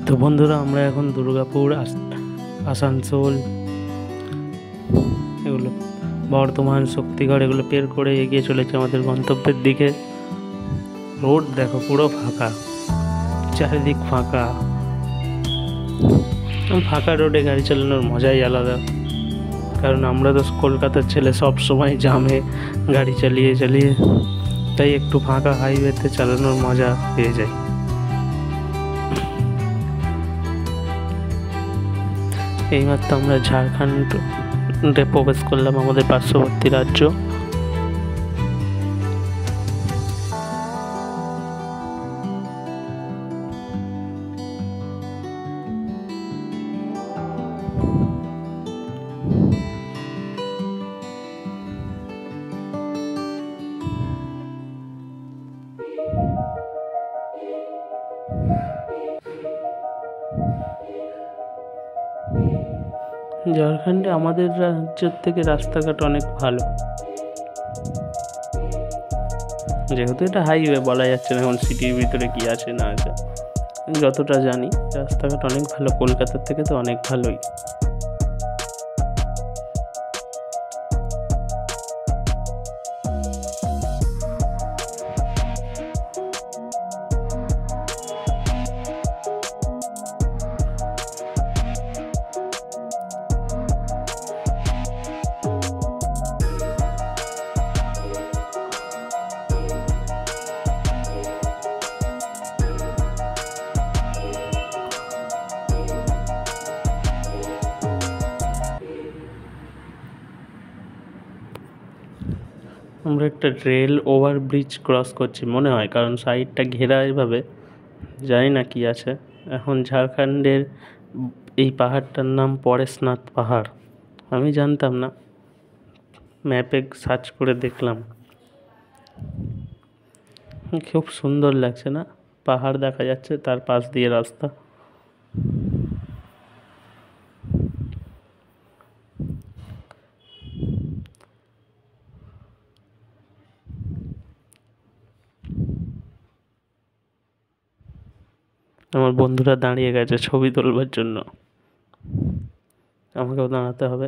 তো বন্ধুরা, আমরা এখন দুর্গাপুর, আসানসোল, এগুলো বর্ধমান, শক্তিগড় এগুলো পের করে এগিয়ে চলেছে আমাদের গন্তব্যের দিকে। রোড দেখো, পুরো ফাঁকা, চারিদিক ফাঁকা। ফাঁকা রোডে গাড়ি চালানোর মজাই আলাদা, কারণ আমরা তো কলকাতার ছেলে, সব সময় জামে গাড়ি চালিয়ে চালিয়ে, তাই একটু ফাঁকা হাইওয়েতে চালানোর মজা পেয়ে যাই। এইমাত্র আমরা ঝাড়খণ্ডে প্রবেশ করলাম, আমাদের পার্শ্ববর্তী রাজ্য। ঝাড়খণ্ডে আমাদের রাজ্যের থেকে রাস্তাঘাট অনেক ভালো, যেহেতু এটা হাইওয়ে, বলা যাচ্ছে না এখন সিটির ভিতরে কি আছে না আছে। যতটা জানি রাস্তাঘাট অনেক ভালো, কলকাতার থেকে তো অনেক ভালোই। আমরা একটা রেল ওভারব্রিজ ক্রস করছি মনে হয়, কারণ সাইডটা ঘেরা এভাবে, জানি না কি আছে। এখন ঝাড়খণ্ডের এই পাহাড়টার নাম পরেশনাথ পাহাড়, আমি জানতাম না, ম্যাপে সার্চ করে দেখলাম। খুব সুন্দর লাগছে না? পাহাড় দেখা যাচ্ছে, তার পাশ দিয়ে রাস্তা। আমার বন্ধুরা দাঁড়িয়ে গেছে ছবি তোলবার জন্য, আমাকেও দাঁড়াতে হবে।